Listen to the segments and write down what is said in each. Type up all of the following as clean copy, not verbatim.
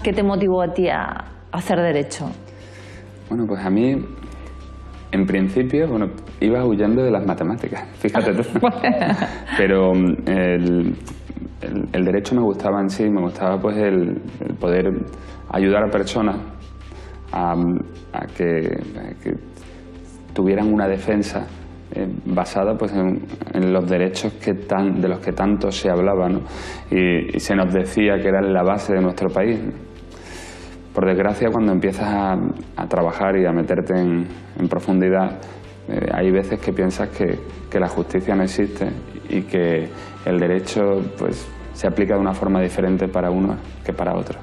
¿Qué te motivó a ti a hacer derecho? Bueno, pues a mí, en principio, bueno, iba huyendo de las matemáticas, fíjate tú. Pero el derecho me gustaba en sí, me gustaba pues el poder ayudar a personas a que tuvieran una defensa basada pues en los derechos de los que tanto se hablaba, ¿no? Y se nos decía que eran la base de nuestro país. Por desgracia, cuando empiezas a trabajar y a meterte en profundidad, hay veces que piensas que la justicia no existe y que el derecho pues, se aplica de una forma diferente para uno que para otro.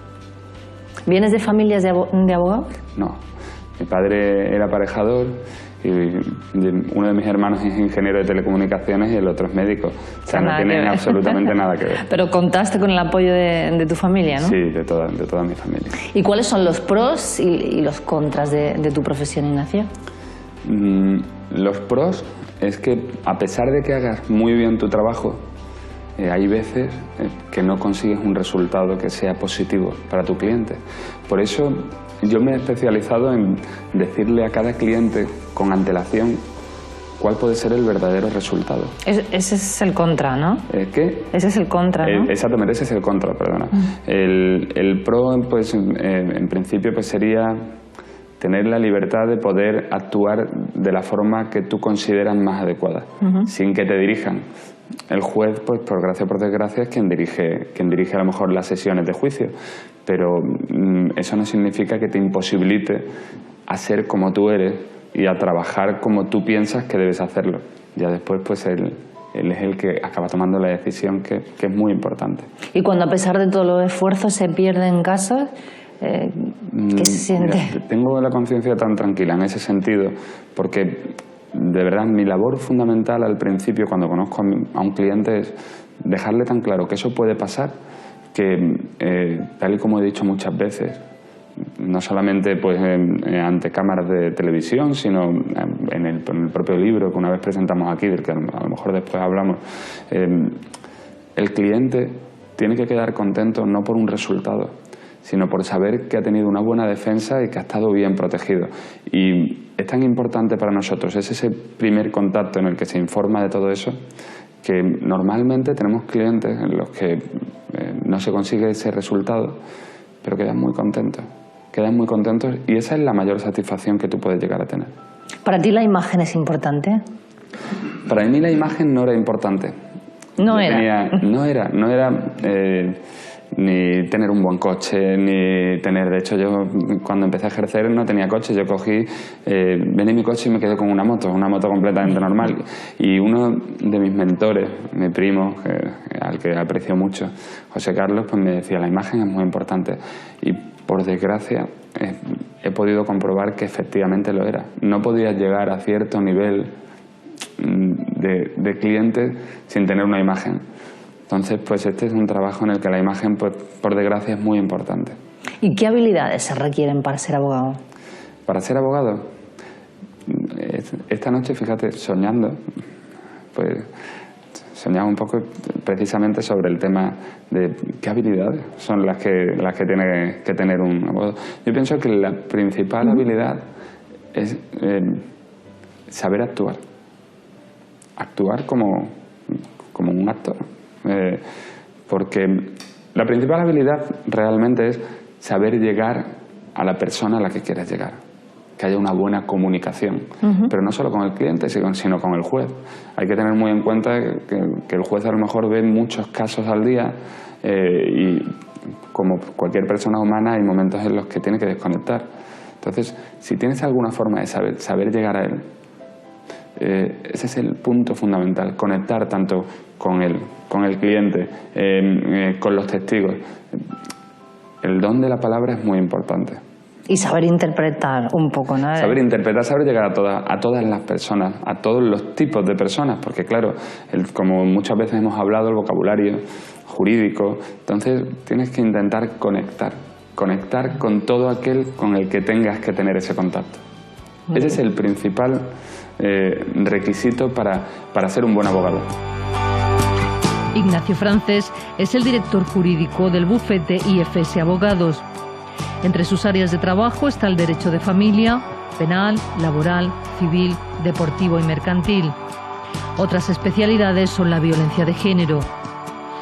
¿Vienes de familias de abogados? No. Mi padre era aparejador y uno de mis hermanos es ingeniero de telecomunicaciones y el otro es médico. O sea, no tienen absolutamente nada que ver. Pero contaste con el apoyo de tu familia, ¿no? Sí, de toda mi familia. ¿Y cuáles son los pros y los contras de tu profesión, Ignacio? Los pros es que a pesar de que hagas muy bien tu trabajo, hay veces que no consigues un resultado que sea positivo para tu cliente. Por eso yo me he especializado en decirle a cada cliente con antelación cuál puede ser el verdadero resultado. Ese es el contra, ¿no? ¿Qué? Ese es el contra, ¿no? Exactamente, ese es el contra, perdona. El pro, pues, en principio, pues sería tener la libertad de poder actuar de la forma que tú consideras más adecuada, sin que te dirijan. El juez, pues por gracia o por desgracia, es quien dirige a lo mejor las sesiones de juicio, pero eso no significa que te imposibilite a ser como tú eres y a trabajar como tú piensas que debes hacerlo. Ya después, pues él es el que acaba tomando la decisión, que es muy importante. Y cuando a pesar de todos los esfuerzos se pierden casos, ¿qué se siente? Mira, tengo la conciencia tan tranquila en ese sentido, porque de verdad mi labor fundamental al principio, cuando conozco a un cliente, es dejarle tan claro que eso puede pasar, que tal y como he dicho muchas veces, no solamente pues ante cámaras de televisión, sino en el propio libro que una vez presentamos aquí, del que a lo mejor después hablamos, el cliente tiene que quedar contento no por un resultado, sino por saber que ha tenido una buena defensa y que ha estado bien protegido. Y es tan importante para nosotros, es ese primer contacto en el que se informa de todo eso, que normalmente tenemos clientes en los que no se consigue ese resultado, pero quedan muy contentos y esa es la mayor satisfacción que tú puedes llegar a tener. ¿Para ti la imagen es importante? Para mí la imagen no era importante. No era ni tener un buen coche, ni tener... De hecho, yo cuando empecé a ejercer no tenía coche. Yo cogí, vendí mi coche y me quedé con una moto completamente normal. Y uno de mis mentores, mi primo, al que aprecio mucho, José Carlos, pues me decía, la imagen es muy importante. Y por desgracia he podido comprobar que efectivamente lo era. No podías llegar a cierto nivel de cliente sin tener una imagen. Entonces, pues este es un trabajo en el que la imagen, pues, por desgracia, es muy importante. ¿Y qué habilidades se requieren para ser abogado? Para ser abogado, esta noche, fíjate, soñando, pues soñaba un poco precisamente sobre el tema de qué habilidades son las que tiene que tener un abogado. Yo pienso que la principal habilidad es saber actuar. Actuar como un actor. Porque la principal habilidad realmente es saber llegar a la persona a la que quieres llegar, que haya una buena comunicación, pero no solo con el cliente, sino con el juez. Hay que tener muy en cuenta que el juez a lo mejor ve muchos casos al día y como cualquier persona humana hay momentos en los que tiene que desconectar. Entonces, si tienes alguna forma de saber llegar a él, ese es el punto fundamental, conectar tanto con el cliente, con los testigos. El don de la palabra es muy importante. Y saber interpretar un poco, ¿no? Saber interpretar, saber llegar a todas las personas, a todos los tipos de personas, porque claro, como muchas veces hemos hablado, el vocabulario jurídico, entonces tienes que intentar conectar con todo aquel con el que tengas que tener ese contacto. Ese es el principal requisito para ser un buen abogado. Ignacio Francés es el director jurídico del bufete IFS Abogados. Entre sus áreas de trabajo está el derecho de familia, penal, laboral, civil, deportivo y mercantil. Otras especialidades son la violencia de género,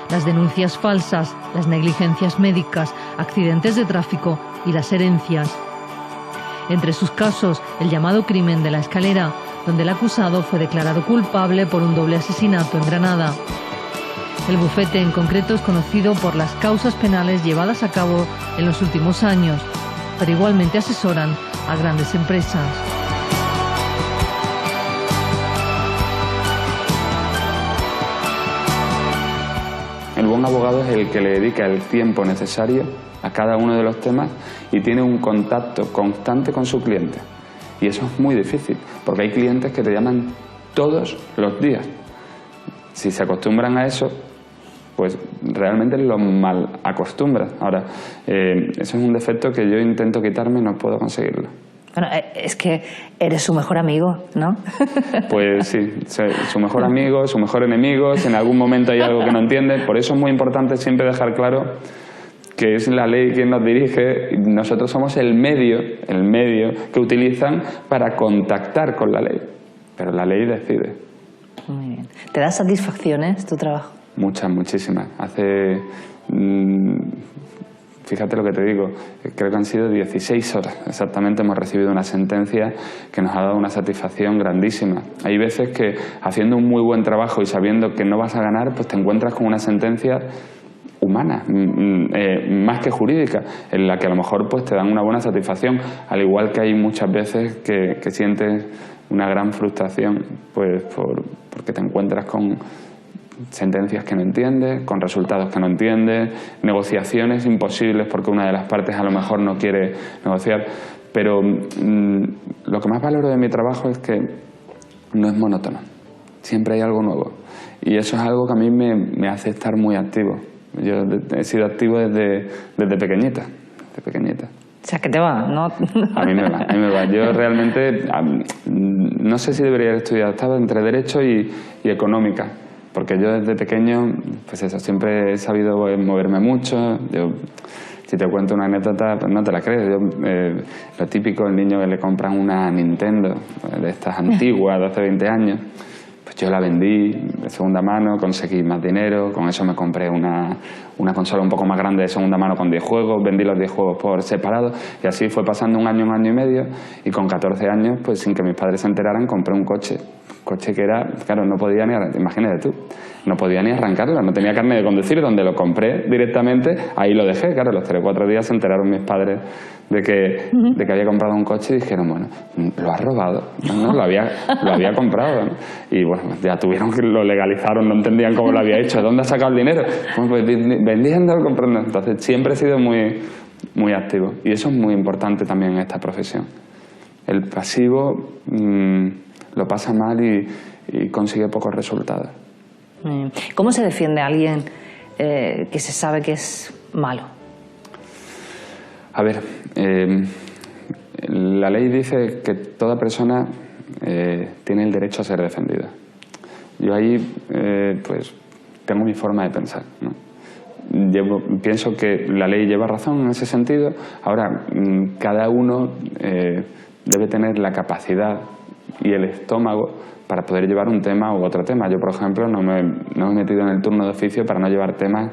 las denuncias falsas, las negligencias médicas, accidentes de tráfico y las herencias. Entre sus casos, el llamado crimen de la Escalera, donde el acusado fue declarado culpable por un doble asesinato en Granada. El bufete en concreto es conocido por las causas penales llevadas a cabo en los últimos años, pero igualmente asesoran a grandes empresas. El buen abogado es el que le dedica el tiempo necesario a cada uno de los temas y tiene un contacto constante con su cliente. Y eso es muy difícil, porque hay clientes que te llaman todos los días. Si se acostumbran a eso, pues realmente los mal acostumbras. Ahora, eso es un defecto que yo intento quitarme y no puedo conseguirlo. Bueno, es que eres su mejor amigo, ¿no? Pues sí, su mejor amigo, su mejor enemigo, si en algún momento hay algo que no entiende. Por eso es muy importante siempre dejar claro que es la ley quien nos dirige, y nosotros somos el medio que utilizan para contactar con la ley. Pero la ley decide. Muy bien. ¿Te da satisfacciones tu trabajo? Muchas, muchísimas. Fíjate lo que te digo, creo que han sido 16 horas exactamente, hemos recibido una sentencia que nos ha dado una satisfacción grandísima. Hay veces que haciendo un muy buen trabajo y sabiendo que no vas a ganar, pues te encuentras con una sentencia humana, más que jurídica, en la que a lo mejor pues te dan una buena satisfacción, al igual que hay muchas veces que sientes una gran frustración pues porque te encuentras con sentencias que no entiendes, con resultados que no entiendes, negociaciones imposibles porque una de las partes a lo mejor no quiere negociar. Pero lo que más valoro de mi trabajo es que no es monótono, siempre hay algo nuevo. Y eso es algo que a mí me hace estar muy activo. Yo he sido activo desde pequeñita, O sea, que te va, ¿no? A mí me va. Yo realmente no sé si debería haber estudiado, estaba entre Derecho y Económica. Porque yo desde pequeño, pues eso, siempre he sabido moverme mucho. Yo, si te cuento una anécdota, pues no te la crees. Lo típico, el niño que le compran una Nintendo, de estas antiguas, de hace 20 años, pues yo la vendí de segunda mano, conseguí más dinero, con eso me compré una consola un poco más grande de segunda mano con 10 juegos, vendí los 10 juegos por separado, y así fue pasando un año y medio, y con 14 años, pues sin que mis padres se enteraran, compré un coche que era, claro, no podía ni, imagínate tú, no podía ni arrancarlo, no tenía carnet de conducir, donde lo compré directamente, ahí lo dejé, claro, los 3 o 4 días se enteraron mis padres de que había comprado un coche y dijeron, bueno, lo has robado, no, lo había comprado, ¿no? Y bueno, ya tuvieron que lo legalizaron, no entendían cómo lo había hecho, ¿de dónde ha sacado el dinero? Pues vendiendo, comprando. Entonces siempre he sido muy activo y eso es muy importante también en esta profesión. El pasivo lo pasa mal y consigue pocos resultados. ¿Cómo se defiende a alguien que se sabe que es malo? A ver, la ley dice que toda persona tiene el derecho a ser defendida. Yo ahí pues tengo mi forma de pensar, ¿no? Pienso que la ley lleva razón en ese sentido. Ahora, cada uno debe tener la capacidad y el estómago para poder llevar un tema u otro tema. Yo, por ejemplo, no me he metido en el turno de oficio para no llevar temas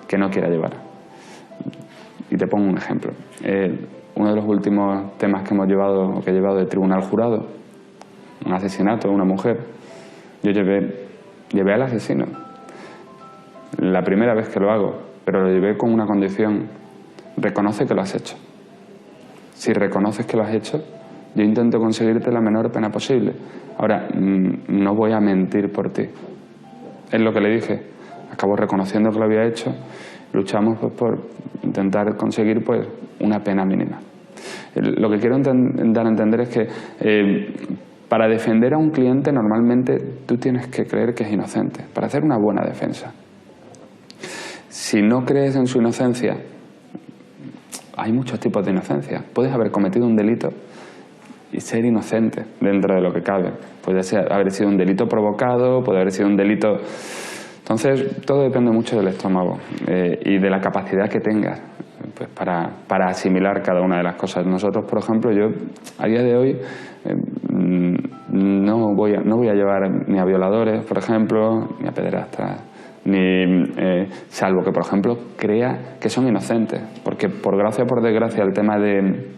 que no quiera llevar. Y te pongo un ejemplo. Uno de los últimos temas que hemos llevado, o que he llevado de tribunal jurado, un asesinato de una mujer, yo llevé al asesino. La primera vez que lo hago, pero lo llevé con una condición: reconoce que lo has hecho. Si reconoces que lo has hecho, yo intento conseguirte la menor pena posible. Ahora, no voy a mentir por ti. Es lo que le dije. Acabo reconociendo que lo había hecho. Luchamos pues, por intentar conseguir pues, una pena mínima. Lo que quiero dar a entender es que para defender a un cliente normalmente tú tienes que creer que es inocente, para hacer una buena defensa. Si no crees en su inocencia, hay muchos tipos de inocencia. Puedes haber cometido un delito y ser inocente dentro de lo que cabe. Puede haber sido un delito provocado, puede haber sido un delito... Entonces, todo depende mucho del estómago y de la capacidad que tengas pues para asimilar cada una de las cosas. Nosotros, por ejemplo, yo a día de hoy no voy a llevar ni a violadores, por ejemplo, ni a pederastas, salvo que, por ejemplo, crea que son inocentes, porque por gracia o por desgracia el tema de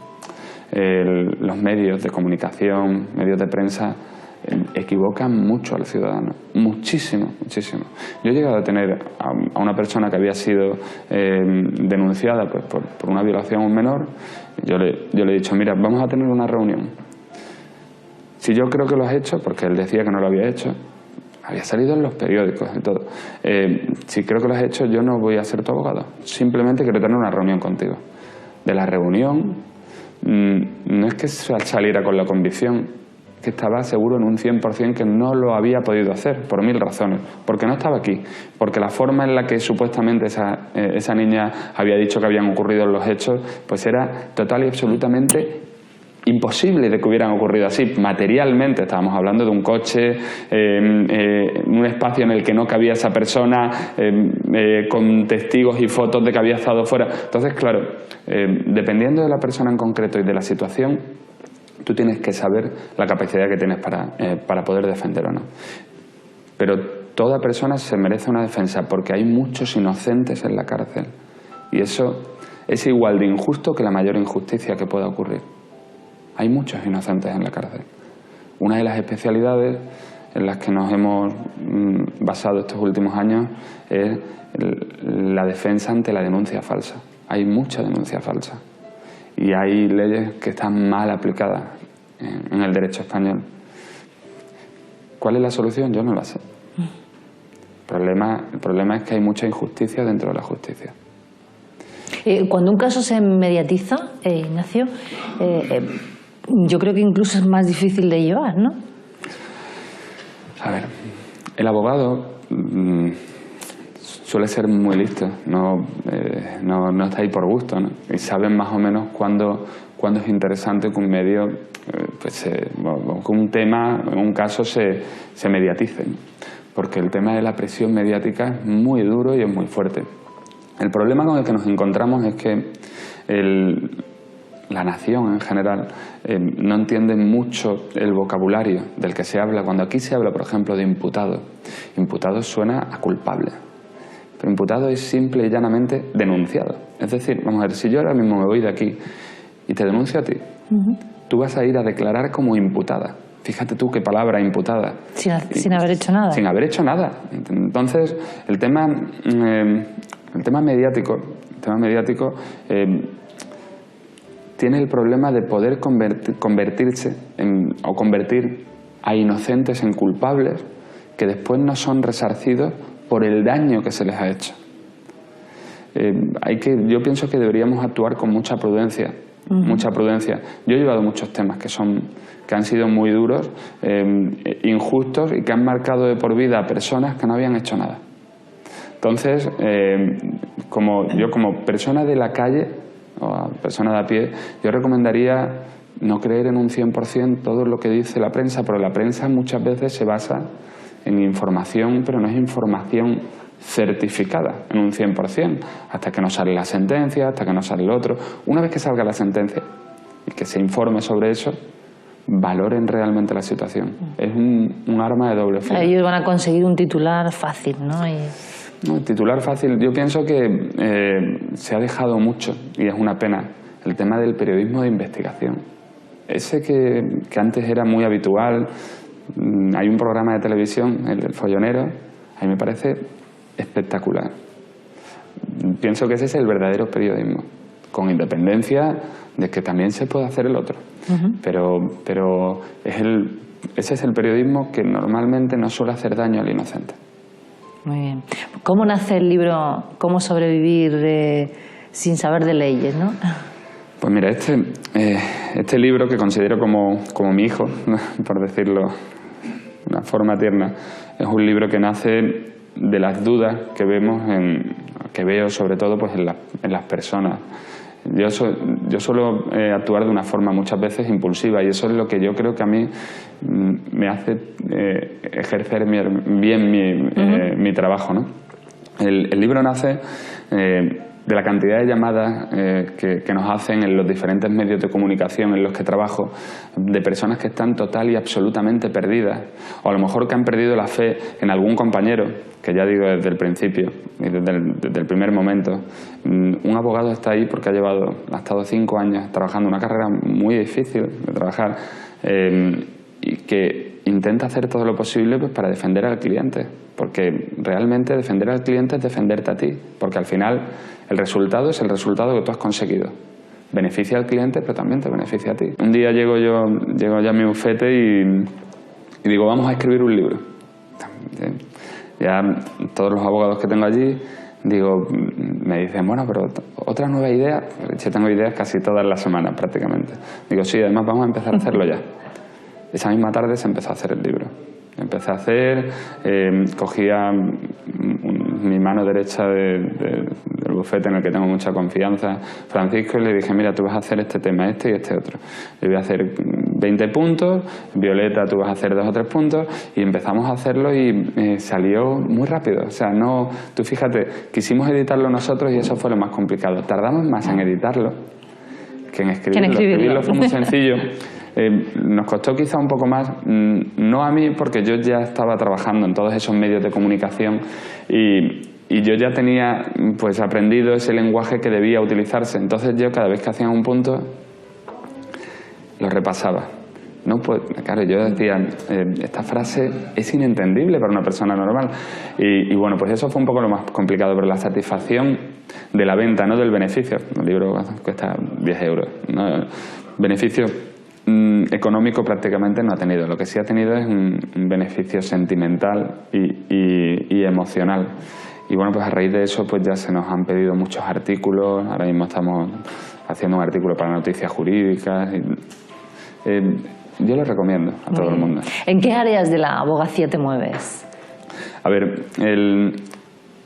los medios de comunicación, medios de prensa, equivocan mucho al ciudadano, muchísimo, muchísimo. Yo he llegado a tener a una persona que había sido denunciada pues, por una violación a un menor. Yo le he dicho, mira, vamos a tener una reunión. Si yo creo que lo has hecho, porque él decía que no lo había hecho, había salido en los periódicos y todo. Si creo que lo has hecho, yo no voy a ser tu abogado. Simplemente quiero tener una reunión contigo. De la reunión, no es que saliera con la convicción, que estaba seguro en un 100% que no lo había podido hacer, por 1000 razones. Porque no estaba aquí, porque la forma en la que supuestamente esa niña había dicho que habían ocurrido los hechos, pues era total y absolutamente imposible de que hubieran ocurrido así. Materialmente estábamos hablando de un coche, un espacio en el que no cabía esa persona, con testigos y fotos de que había estado fuera. Entonces, claro, dependiendo de la persona en concreto y de la situación, tú tienes que saber la capacidad que tienes para poder defender o no. Pero toda persona se merece una defensa, porque hay muchos inocentes en la cárcel. Y eso es igual de injusto que la mayor injusticia que pueda ocurrir. Hay muchos inocentes en la cárcel. Una de las especialidades en las que nos hemos basado estos últimos años es la defensa ante la denuncia falsa. Hay mucha denuncia falsa. Y hay leyes que están mal aplicadas en el derecho español. ¿Cuál es la solución? Yo no la sé. El problema es que hay mucha injusticia dentro de la justicia. Cuando un caso se mediatiza, Ignacio, yo creo que incluso es más difícil de llevar, ¿no? A ver, el abogado suele ser muy listo, no está ahí por gusto, ¿no? Y saben más o menos cuándo es interesante que un medio, que un tema, en un caso, se mediatice, ¿no? Porque el tema de la presión mediática es muy duro y es muy fuerte. El problema con el que nos encontramos es que la nación en general no entiende mucho el vocabulario del que se habla. Cuando aquí se habla, por ejemplo, de imputado, imputado suena a culpable. Pero imputado es simple y llanamente denunciado. Es decir, vamos a ver, si yo ahora mismo me voy de aquí y te denuncio a ti, tú vas a ir a declarar como imputada. Fíjate tú qué palabra, imputada. Sin haber hecho nada. Sin haber hecho nada. Entonces, el tema mediático tiene el problema de poder convertirse o convertir a inocentes en culpables que después no son resarcidos por el daño que se les ha hecho. Yo pienso que deberíamos actuar con mucha prudencia. Mucha prudencia. Yo he llevado muchos temas que han sido muy duros, injustos y que han marcado de por vida a personas que no habían hecho nada. Entonces, yo como persona de la calle o persona de a pie, yo recomendaría no creer en un 100% todo lo que dice la prensa, pero la prensa muchas veces se basa en información, pero no es información certificada en un 100%, hasta que no sale la sentencia, hasta que no sale el otro. Una vez que salga la sentencia y que se informe sobre eso, valoren realmente la situación. Es un arma de doble filo. Ellos van a conseguir un titular fácil, ¿no? No, el titular fácil, yo pienso que se ha dejado mucho, y es una pena, el tema del periodismo de investigación. Ese que antes era muy habitual. Hay un programa de televisión, el Follonero, a mí me parece espectacular. Pienso que ese es el verdadero periodismo, con independencia de que también se puede hacer el otro. Pero ese es el periodismo que normalmente no suele hacer daño al inocente. Muy bien. ¿Cómo nace el libro Cómo sobrevivir sin saber de leyes, no? Pues mira, este libro, que considero como mi hijo, por decirlo de una forma tierna, es un libro que nace de las dudas que veo sobre todo pues en las personas. Yo suelo actuar de una forma muchas veces impulsiva, y eso es lo que yo creo que a mí me hace ejercer bien mi trabajo, ¿no? El libro nace de la cantidad de llamadas que nos hacen en los diferentes medios de comunicación en los que trabajo, de personas que están total y absolutamente perdidas, o a lo mejor que han perdido la fe en algún compañero, que ya digo desde el principio y desde el primer momento. Un abogado está ahí porque ha estado 5 años trabajando, una carrera muy difícil de trabajar, y que intenta hacer todo lo posible pues, para defender al cliente, porque realmente defender al cliente es defenderte a ti, porque al final el resultado es el resultado que tú has conseguido. Beneficia al cliente, pero también te beneficia a ti. Un día llego ya a mi bufete y digo, vamos a escribir un libro. Ya todos los abogados que tengo allí, me dicen, bueno, pero otra nueva idea. Yo tengo ideas casi todas las semanas prácticamente. Digo, sí, además vamos a empezar a hacerlo ya. Esa misma tarde se empezó a hacer el libro. Empecé a hacer, cogía mi mano derecha del bufete en el que tengo mucha confianza, Francisco, y le dije, mira, tú vas a hacer este tema, este y este otro. Yo voy a hacer 20 puntos, Violeta, tú vas a hacer 2 o 3 puntos, y empezamos a hacerlo y salió muy rápido. O sea, no, tú fíjate, quisimos editarlo nosotros y eso fue lo más complicado. Tardamos más en editarlo que en escribirlo. Escribirlo fue muy sencillo. Nos costó quizá un poco más, no a mí, porque yo ya estaba trabajando en todos esos medios de comunicación y yo ya tenía pues aprendido ese lenguaje que debía utilizarse. Entonces yo cada vez que hacían un punto lo repasaba. No, pues, claro, yo decía, esta frase es inentendible para una persona normal. Y bueno, pues eso fue un poco lo más complicado, pero la satisfacción de la venta, no del beneficio. Un libro cuesta 10 euros. ¿No? Beneficio económico prácticamente no ha tenido. Lo que sí ha tenido es un beneficio sentimental y emocional. Y bueno, pues a raíz de eso pues ya se nos han pedido muchos artículos. Ahora mismo estamos haciendo un artículo para Noticias Jurídicas. Yo lo recomiendo a todo el mundo. ¿En qué áreas de la abogacía te mueves? A ver,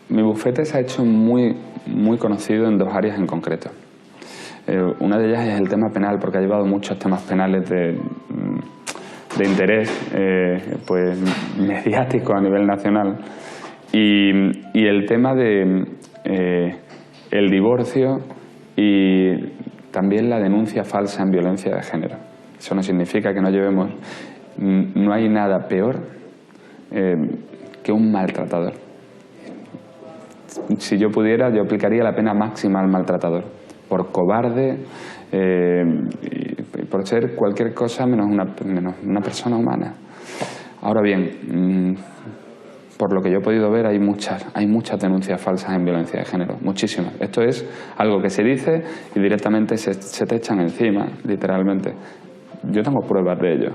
mi bufete se ha hecho muy conocido en 2 áreas en concreto. Una de ellas es el tema penal, porque ha llevado muchos temas penales de interés pues mediático a nivel nacional, y el tema de el divorcio y también la denuncia falsa en violencia de género. Eso no significa que no llevemos, no hay nada peor que un maltratador. Si yo pudiera, yo aplicaría la pena máxima al maltratador, por cobarde y por ser cualquier cosa menos una persona humana. Ahora bien, por lo que yo he podido ver, hay muchas denuncias falsas en violencia de género, muchísimas. Esto es algo que se dice y directamente se te echan encima, literalmente. Yo tengo pruebas de ello.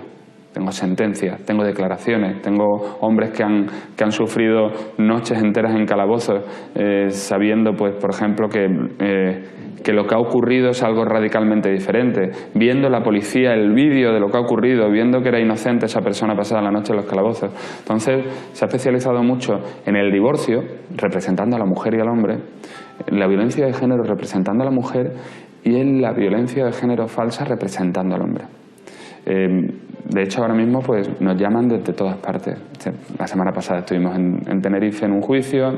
Tengo sentencias, tengo declaraciones, tengo hombres que han sufrido noches enteras en calabozos sabiendo, pues, por ejemplo, que lo que ha ocurrido es algo radicalmente diferente, viendo la policía el vídeo de lo que ha ocurrido, viendo que era inocente esa persona pasada la noche en los calabozos. Entonces se ha especializado mucho en el divorcio, representando a la mujer y al hombre, en la violencia de género representando a la mujer y en la violencia de género falsa representando al hombre. De hecho, ahora mismo pues nos llaman desde todas partes. La semana pasada estuvimos en Tenerife en un juicio,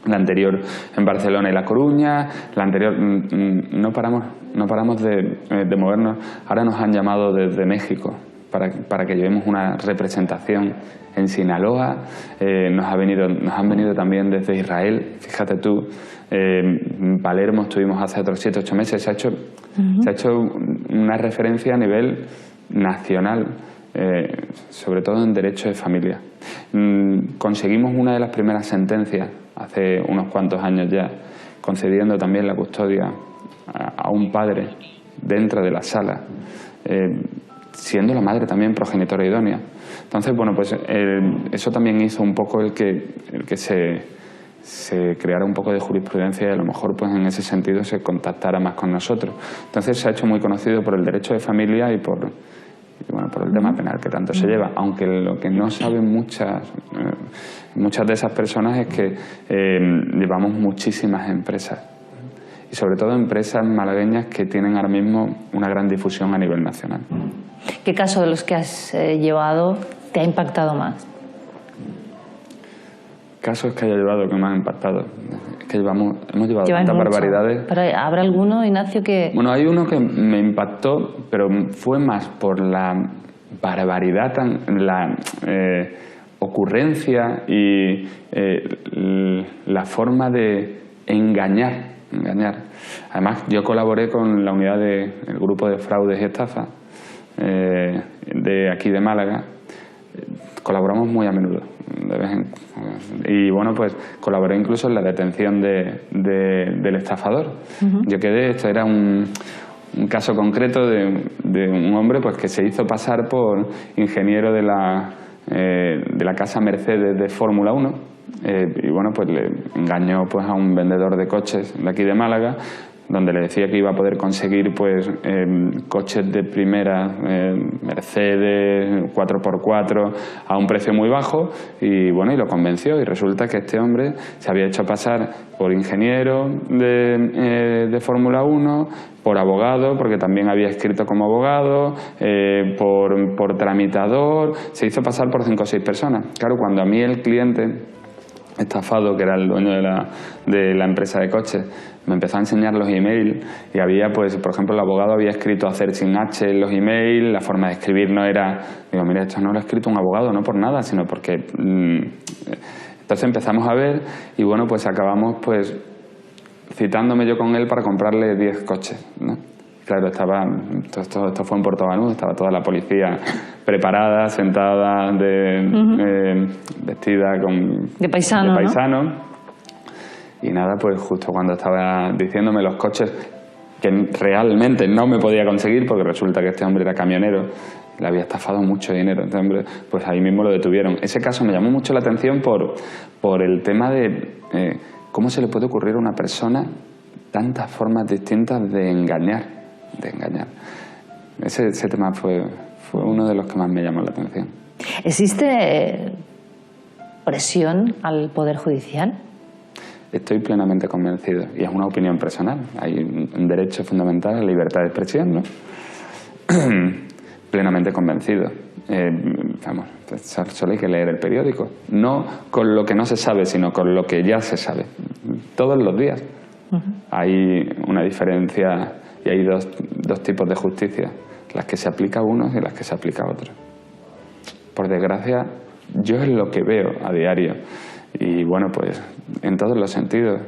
la anterior en Barcelona y La Coruña, la anterior no paramos de movernos. Ahora nos han llamado desde México para que llevemos una representación en Sinaloa. Nos han venido también desde Israel, fíjate tú. En Palermo estuvimos hace otros 7 o 8 meses. Se ha hecho una referencia a nivel nacional, sobre todo en derecho de familia. Conseguimos una de las primeras sentencias hace unos cuantos años ya, concediendo también la custodia a un padre dentro de la sala, siendo la madre también progenitora idónea. Entonces, bueno, pues eso también hizo un poco el que se creara un poco de jurisprudencia y a lo mejor pues en ese sentido se contactara más con nosotros. Entonces se ha hecho muy conocido por el derecho de familia y por el tema penal que tanto se lleva, aunque lo que no saben muchas de esas personas es que llevamos muchísimas empresas y sobre todo empresas malagueñas que tienen ahora mismo una gran difusión a nivel nacional. ¿Qué caso de los que has llevado te ha impactado más? casos que haya llevado que me han impactado. Es que hemos llevado tantas mucho. barbaridades. Pero ¿habrá alguno, Ignacio, que...? Bueno, hay uno que me impactó, pero fue más por la barbaridad, la ocurrencia y la forma de engañar. Además, yo colaboré con la unidad del grupo de fraudes y estafas de aquí de Málaga. Colaboramos muy a menudo. Y bueno, pues colaboré incluso en la detención del estafador. Esto era un caso concreto de un hombre pues que se hizo pasar por ingeniero de la casa Mercedes de Fórmula 1 y bueno, pues le engañó pues a un vendedor de coches de aquí de Málaga, donde le decía que iba a poder conseguir pues coches de primera, Mercedes 4x4 a un precio muy bajo, y bueno, y lo convenció, y resulta que este hombre se había hecho pasar por ingeniero de Fórmula 1, por abogado, porque también había escrito como abogado, por tramitador, se hizo pasar por 5 o 6 personas. Claro, cuando a mí el cliente estafado, que era el dueño de la empresa de coches, me empezó a enseñar los emails, y había, pues, por ejemplo, el abogado había escrito hacer sin H en los emails, la forma de escribir no era... Digo, mira, esto no lo ha escrito un abogado, no por nada, sino porque... Entonces empezamos a ver, y bueno, pues acabamos, pues, citándome yo con él para comprarle 10 coches, ¿no? Claro, esto fue en Portobanús, estaba toda la policía preparada, sentada, vestida de paisano, ¿no? Y nada, pues justo cuando estaba diciéndome los coches que realmente no me podía conseguir, porque resulta que este hombre era camionero, le había estafado mucho dinero, este hombre, pues ahí mismo lo detuvieron. Ese caso me llamó mucho la atención por el tema de cómo se le puede ocurrir a una persona tantas formas distintas de engañar. Ese tema fue uno de los que más me llamó la atención. ¿Existe presión al Poder Judicial? Estoy plenamente convencido, y es una opinión personal. Hay un derecho fundamental a la libertad de expresión, ¿no? Plenamente convencido. Solo hay que leer el periódico. No con lo que no se sabe, sino con lo que ya se sabe. Todos los días. Hay una diferencia, y hay dos tipos de justicia, las que se aplica a unos y las que se aplica a otros. Por desgracia, yo es lo que veo a diario, y bueno, pues en todos los sentidos,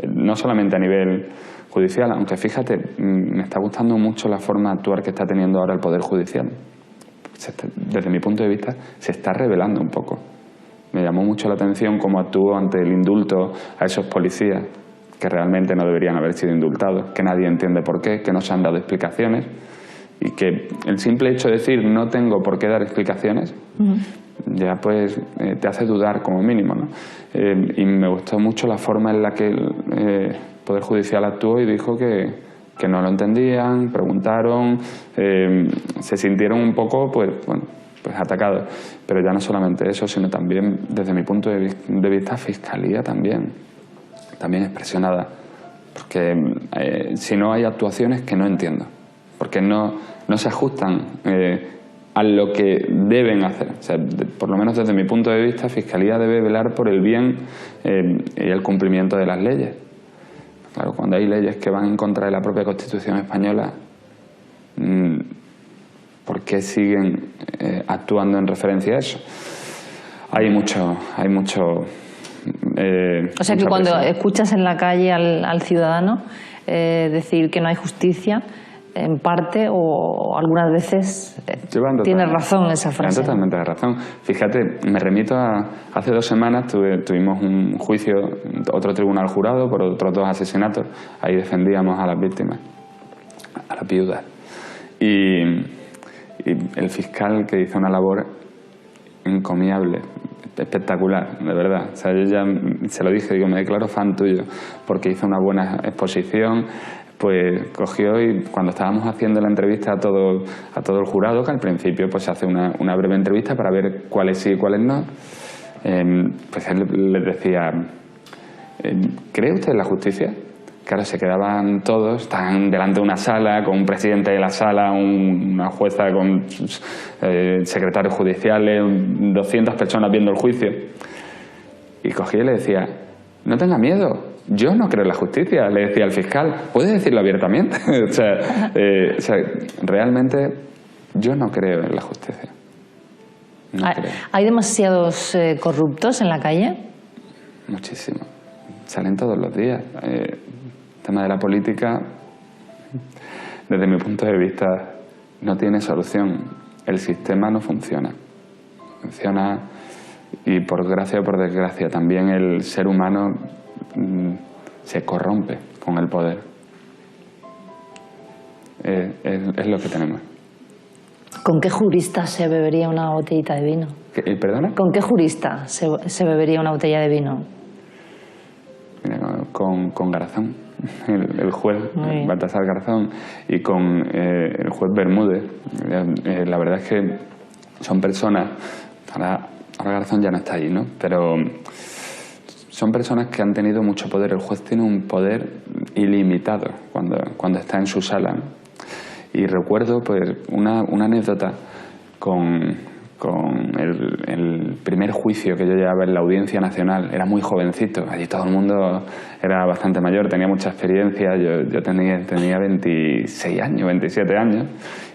no solamente a nivel judicial, aunque fíjate, me está gustando mucho la forma de actuar que está teniendo ahora el Poder Judicial. Desde mi punto de vista, se está revelando un poco. Me llamó mucho la atención cómo actuó ante el indulto a esos policías que realmente no deberían haber sido indultados, que nadie entiende por qué, que no se han dado explicaciones, y que el simple hecho de decir no tengo por qué dar explicaciones ya pues te hace dudar como mínimo, ¿no? Y me gustó mucho la forma en la que el Poder Judicial actuó y dijo que no lo entendían, preguntaron, se sintieron un poco pues atacados. Pero ya no solamente eso, sino también desde mi punto de vista Fiscalía también es presionada, porque si no hay actuaciones que no entiendo, porque no se ajustan a lo que deben hacer. O sea, por lo menos desde mi punto de vista, Fiscalía debe velar por el bien y el cumplimiento de las leyes. Claro, cuando hay leyes que van en contra de la propia Constitución española, ¿por qué siguen actuando en referencia a eso? Hay mucho o sea que cuando escuchas en la calle al ciudadano decir que no hay justicia, en parte o algunas veces tiene razón esa frase. Totalmente de razón. Fíjate, me remito a hace 2 semanas tuvimos un juicio, otro tribunal jurado por otros 2 asesinatos. Ahí defendíamos a las víctimas, a las viudas. Y el fiscal, que hizo una labor encomiable, espectacular, de verdad. O sea, yo ya se lo dije, digo, me declaro fan tuyo, porque hizo una buena exposición. Pues cogió, y cuando estábamos haciendo la entrevista a todo el jurado, que al principio pues se hace una breve entrevista para ver cuáles sí y cuáles no, pues él les decía, ¿cree usted en la justicia? Claro, se quedaban todos, estaban delante de una sala, con un presidente de la sala, una jueza con secretarios judiciales, 200 personas viendo el juicio. Y cogía y le decía, no tenga miedo, yo no creo en la justicia, le decía al fiscal, puede decirlo abiertamente. o sea, realmente yo no creo en la justicia. No creo. ¿Hay demasiados corruptos en la calle? Muchísimo. Salen todos los días. El tema de la política, desde mi punto de vista, no tiene solución. El sistema no funciona. Funciona, y por gracia o por desgracia, también el ser humano se corrompe con el poder. Es lo que tenemos. ¿Con qué jurista se bebería una botellita de vino? ¿Perdona? ¿Con qué jurista se bebería una botella de vino? Mira, con Garzón, el juez Baltasar Garzón, y con el juez Bermúdez. La verdad es que son personas, ahora Garzón ya no está ahí, ¿no? Pero son personas que han tenido mucho poder. El juez tiene un poder ilimitado cuando está en su sala, ¿no? Y recuerdo pues una anécdota con el primer juicio que yo llevaba en la Audiencia Nacional. Era muy jovencito, allí todo el mundo era bastante mayor, tenía mucha experiencia. Yo tenía 26 años, 27 años,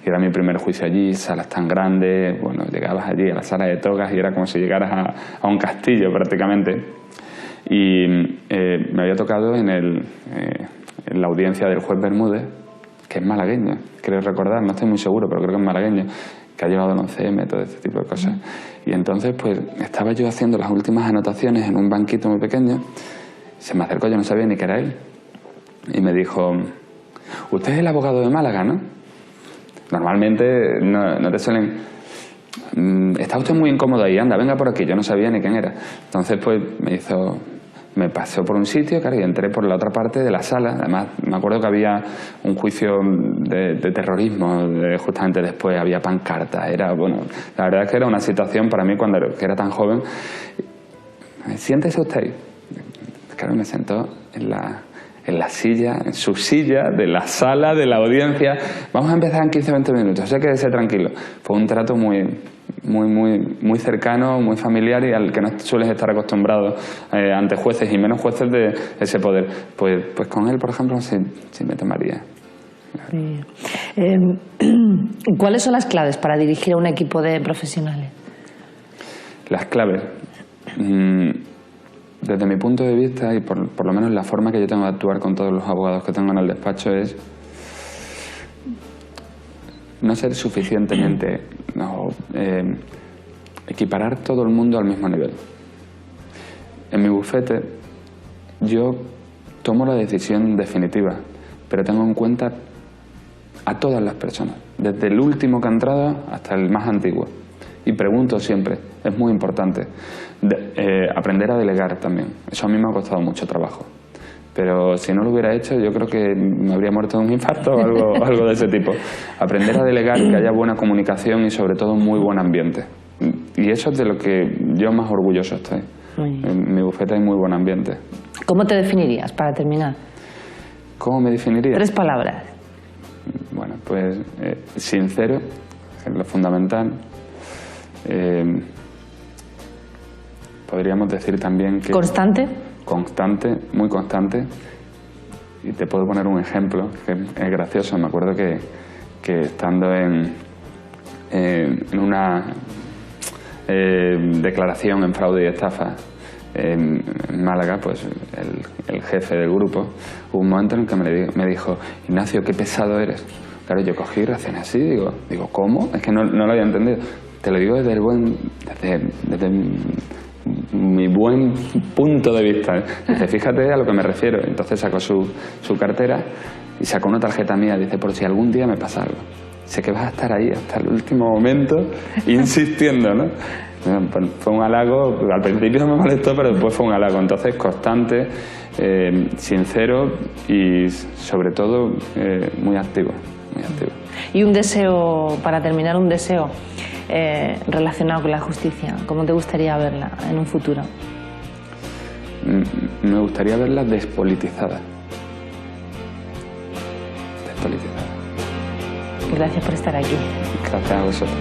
y era mi primer juicio allí, salas tan grandes. Bueno, llegabas allí a la sala de togas y era como si llegaras a un castillo prácticamente. Y me había tocado en la audiencia del juez Bermúdez, que es malagueño, creo recordar, no estoy muy seguro, pero creo que es malagueño, que ha llevado el 11M, todo este tipo de cosas. Y entonces, pues, estaba yo haciendo las últimas anotaciones en un banquito muy pequeño, se me acercó, yo no sabía ni que era él, y me dijo, usted es el abogado de Málaga, ¿no? Normalmente no te suelen... Está usted muy incómodo ahí, anda, venga por aquí, yo no sabía ni quién era. Entonces, pues, me pasó por un sitio, claro, y entré por la otra parte de la sala. Además, me acuerdo que había un juicio de terrorismo, justamente después había pancartas. Bueno, la verdad es que era una situación para mí cuando era tan joven. Siéntese usted. Claro, me sentó en la silla, en su silla de la sala de la audiencia. Vamos a empezar en 15 o 20 minutos, o sea, quédese tranquilo. Fue un trato muy cercano, muy familiar, y al que no sueles estar acostumbrado ante jueces, y menos jueces de ese poder. Pues con él, por ejemplo, sí me tomaría. ¿Cuáles son las claves para dirigir a un equipo de profesionales? Las claves, desde mi punto de vista, y por lo menos la forma que yo tengo de actuar con todos los abogados que tengo en el despacho, es no ser suficientemente... equiparar todo el mundo al mismo nivel. En mi bufete yo tomo la decisión definitiva, pero tengo en cuenta a todas las personas, desde el último que ha entrado hasta el más antiguo, y pregunto siempre, es muy importante. Aprender a delegar también, eso a mí me ha costado mucho trabajo, pero si no lo hubiera hecho yo creo que me habría muerto de un infarto o algo de ese tipo. Aprender a delegar, que haya buena comunicación y sobre todo un muy buen ambiente, y eso es de lo que yo más orgulloso estoy. En mi bufete hay muy buen ambiente. ¿Cómo te definirías, para terminar? ¿Cómo me definiría? 3 palabras. Bueno, pues sincero, es lo fundamental. Podríamos decir también que... ¿Constante? Constante, muy constante. Y te puedo poner un ejemplo que es gracioso. Me acuerdo que estando en una declaración en fraude y estafa en Málaga, pues el jefe del grupo, hubo un momento en el que me dijo, Ignacio, qué pesado eres. Claro, yo cogí y reaccioné así, digo, ¿cómo? Es que no lo había entendido. Te lo digo desde mi buen punto de vista. Dice, fíjate a lo que me refiero. Entonces sacó su cartera y sacó una tarjeta mía. Dice, por si algún día me pasa algo. Sé que vas a estar ahí hasta el último momento insistiendo, ¿no? Fue un halago. Al principio me molestó, pero después fue un halago. Entonces, constante, sincero y, sobre todo, muy activo. Muy activo. Y un deseo, para terminar, un deseo relacionado con la justicia. ¿Cómo te gustaría verla en un futuro? Me gustaría verla despolitizada. Gracias por estar aquí. Gracias a vosotros.